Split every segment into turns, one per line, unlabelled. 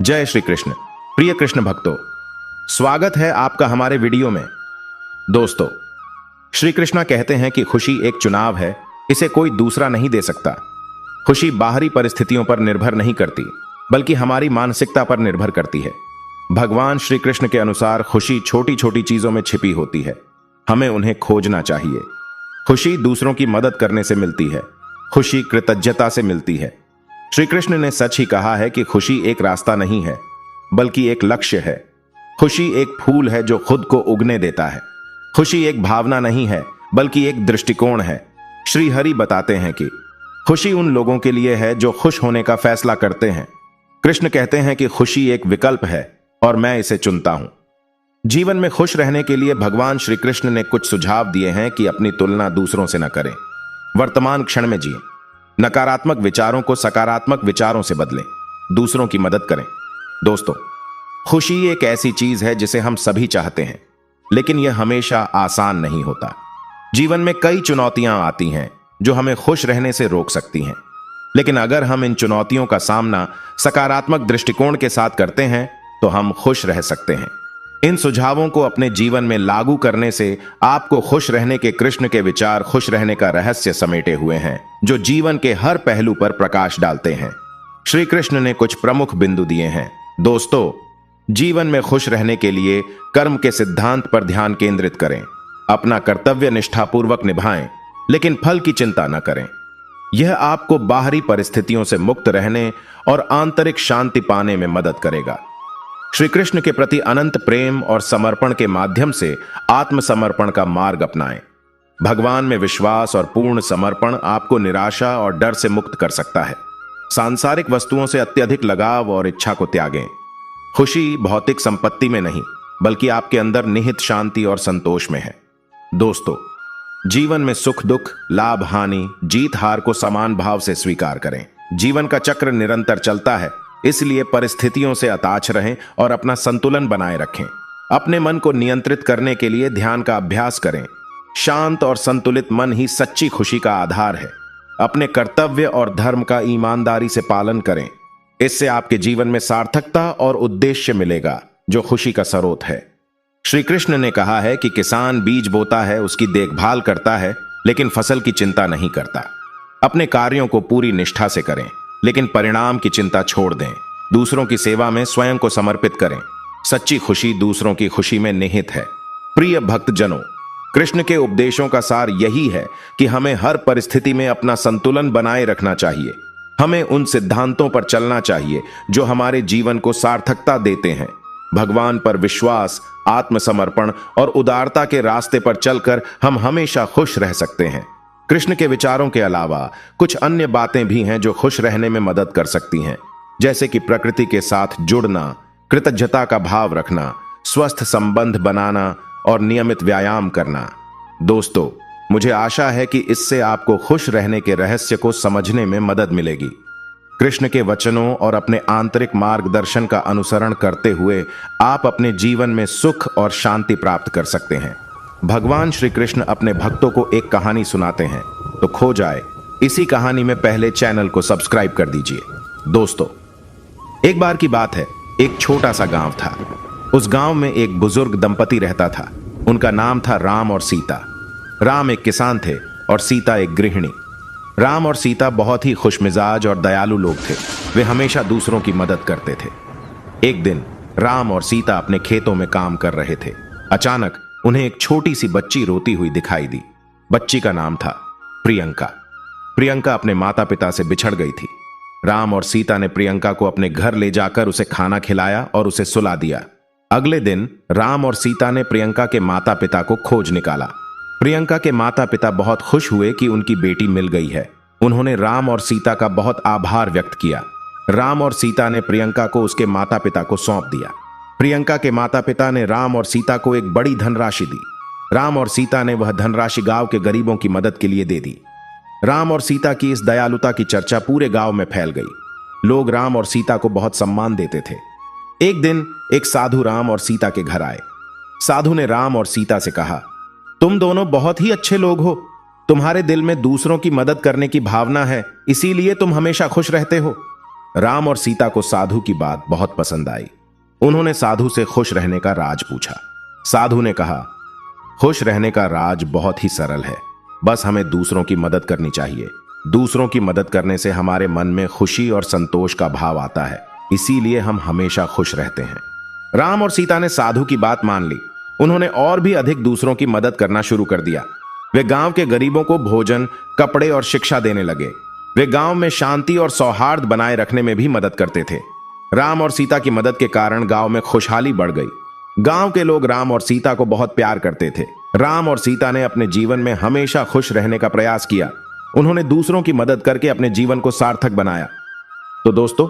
जय श्री कृष्ण। प्रिय कृष्ण भक्तों, स्वागत है आपका हमारे वीडियो में। दोस्तों, श्री कृष्णा कहते हैं कि खुशी एक चुनाव है, इसे कोई दूसरा नहीं दे सकता। खुशी बाहरी परिस्थितियों पर निर्भर नहीं करती, बल्कि हमारी मानसिकता पर निर्भर करती है। भगवान श्री कृष्ण के अनुसार खुशी छोटी छोटी चीजों में छिपी होती है, हमें उन्हें खोजना चाहिए। खुशी दूसरों की मदद करने से मिलती है, खुशी कृतज्ञता से मिलती है। श्री कृष्ण ने सच ही कहा है कि खुशी एक रास्ता नहीं है, बल्कि एक लक्ष्य है। खुशी एक फूल है जो खुद को उगने देता है। खुशी एक भावना नहीं है, बल्कि एक दृष्टिकोण है। श्री हरि बताते हैं कि खुशी उन लोगों के लिए है जो खुश होने का फैसला करते हैं। कृष्ण कहते हैं कि खुशी एक विकल्प है और मैं इसे चुनता हूं। जीवन में खुश रहने के लिए भगवान श्री कृष्ण ने कुछ सुझाव दिए हैं कि अपनी तुलना दूसरों से न करें, वर्तमान क्षण में जिएं, नकारात्मक विचारों को सकारात्मक विचारों से बदलें, दूसरों की मदद करें। दोस्तों, खुशी एक ऐसी चीज है जिसे हम सभी चाहते हैं, लेकिन यह हमेशा आसान नहीं होता। जीवन में कई चुनौतियां आती हैं जो हमें खुश रहने से रोक सकती हैं, लेकिन अगर हम इन चुनौतियों का सामना सकारात्मक दृष्टिकोण के साथ करते हैं तो हम खुश रह सकते हैं। इन सुझावों को अपने जीवन में लागू करने से आपको खुश रहने के कृष्ण के विचार, खुश रहने का रहस्य समेटे हुए हैं, जो जीवन के हर पहलू पर प्रकाश डालते हैं। श्री कृष्ण ने कुछ प्रमुख बिंदु दिए हैं। दोस्तों, जीवन में खुश रहने के लिए कर्म के सिद्धांत पर ध्यान केंद्रित करें। अपना कर्तव्य निष्ठापूर्वक निभाएं, लेकिन फल की चिंता न करें। यह आपको बाहरी परिस्थितियों से मुक्त रहने और आंतरिक शांति पाने में मदद करेगा। श्री कृष्ण के प्रति अनंत प्रेम और समर्पण के माध्यम से आत्मसमर्पण का मार्ग अपनाएं। भगवान में विश्वास और पूर्ण समर्पण आपको निराशा और डर से मुक्त कर सकता है। सांसारिक वस्तुओं से अत्यधिक लगाव और इच्छा को त्यागें। खुशी भौतिक संपत्ति में नहीं, बल्कि आपके अंदर निहित शांति और संतोष में है। दोस्तों, जीवन में सुख दुख, लाभ हानि, जीत हार को समान भाव से स्वीकार करें। जीवन का चक्र निरंतर चलता है, इसलिए परिस्थितियों से अताच रहें और अपना संतुलन बनाए रखें। अपने मन को नियंत्रित करने के लिए ध्यान का अभ्यास करें। शांत और संतुलित मन ही सच्ची खुशी का आधार है। अपने कर्तव्य और धर्म का ईमानदारी से पालन करें। इससे आपके जीवन में सार्थकता और उद्देश्य मिलेगा, जो खुशी का स्रोत है। श्री कृष्ण ने कहा है कि किसान बीज बोता है, उसकी देखभाल करता है, लेकिन फसल की चिंता नहीं करता। अपने कार्यों को पूरी निष्ठा से करें, लेकिन परिणाम की चिंता छोड़ दें। दूसरों की सेवा में स्वयं को समर्पित करें। सच्ची खुशी दूसरों की खुशी में निहित है। प्रिय भक्तजनों, कृष्ण के उपदेशों का सार यही है कि हमें हर परिस्थिति में अपना संतुलन बनाए रखना चाहिए। हमें उन सिद्धांतों पर चलना चाहिए जो हमारे जीवन को सार्थकता देते हैं। भगवान पर विश्वास, आत्मसमर्पण और उदारता के रास्ते पर चलकर हम हमेशा खुश रह सकते हैं। कृष्ण के विचारों के अलावा कुछ अन्य बातें भी हैं जो खुश रहने में मदद कर सकती हैं, जैसे कि प्रकृति के साथ जुड़ना, कृतज्ञता का भाव रखना, स्वस्थ संबंध बनाना और नियमित व्यायाम करना। दोस्तों, मुझे आशा है कि इससे आपको खुश रहने के रहस्य को समझने में मदद मिलेगी। कृष्ण के वचनों और अपने आंतरिक मार्गदर्शन का अनुसरण करते हुए आप अपने जीवन में सुख और शांति प्राप्त कर सकते हैं। भगवान श्री कृष्ण अपने भक्तों को एक कहानी सुनाते हैं, तो खो जाए इसी कहानी में पहले चैनल को सब्सक्राइब कर दीजिए। दोस्तों, एक बार की बात है, एक छोटा सा गांव था। उस गांव में एक बुजुर्ग दंपति रहता था। उनका नाम था राम और सीता। राम एक किसान थे और सीता एक गृहिणी। राम और सीता बहुत ही खुशमिजाज और दयालु लोग थे। वे हमेशा दूसरों की मदद करते थे। एक दिन राम और सीता अपने खेतों में काम कर रहे थे। अचानक उन्हें एक छोटी सी बच्ची रोती हुई दिखाई दी। बच्ची का नाम था प्रियंका। प्रियंका अपने माता पिता से बिछड़ गई थी। राम और सीता ने प्रियंका को अपने घर ले जाकर उसे खाना खिलाया और उसे सुला दिया। अगले दिन राम और सीता ने प्रियंका के माता पिता को खोज निकाला। प्रियंका के माता पिता बहुत खुश हुए कि उनकी बेटी मिल गई है। उन्होंने राम और सीता का बहुत आभार व्यक्त किया। राम और सीता ने प्रियंका को उसके माता पिता को सौंप दिया। प्रियंका के माता पिता ने राम और सीता को एक बड़ी धनराशि दी। राम और सीता ने वह धनराशि गांव के गरीबों की मदद के लिए दे दी। राम और सीता की इस दयालुता की चर्चा पूरे गांव में फैल गई। लोग राम और सीता को बहुत सम्मान देते थे। एक दिन एक साधु राम और सीता के घर आए। साधु ने राम और सीता से कहा, तुम दोनों बहुत ही अच्छे लोग हो। तुम्हारे दिल में दूसरों की मदद करने की भावना है, इसीलिए तुम हमेशा खुश रहते हो। राम और सीता को साधु की बात बहुत पसंद आई। उन्होंने साधु से खुश रहने का राज पूछा। साधु ने कहा, खुश रहने का राज बहुत ही सरल है, बस हमें दूसरों की मदद करनी चाहिए। दूसरों की मदद करने से हमारे मन में खुशी और संतोष का भाव आता है, इसीलिए हम हमेशा खुश रहते हैं। राम और सीता ने साधु की बात मान ली। उन्होंने और भी अधिक दूसरों की मदद करना शुरू कर दिया। वे गांव के गरीबों को भोजन, कपड़े और शिक्षा देने लगे। वे गांव में शांति और सौहार्द बनाए रखने में भी मदद करते थे। राम और सीता की मदद के कारण गांव में खुशहाली बढ़ गई। गांव के लोग राम और सीता को बहुत प्यार करते थे। राम और सीता ने अपने जीवन में हमेशा खुश रहने का प्रयास किया। उन्होंने दूसरों की मदद करके अपने जीवन को सार्थक बनाया। तो दोस्तों,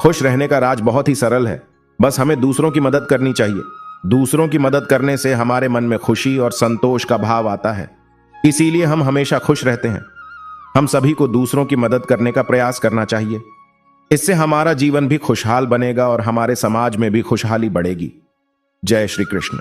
खुश रहने का राज बहुत ही सरल है, बस हमें दूसरों की मदद करनी चाहिए। दूसरों की मदद करने से हमारे मन में खुशी और संतोष का भाव आता है, इसीलिए हम हमेशा खुश रहते हैं। हम सभी को दूसरों की मदद करने का प्रयास करना चाहिए। इससे हमारा जीवन भी खुशहाल बनेगा और हमारे समाज में भी खुशहाली बढ़ेगी। जय श्री कृष्ण।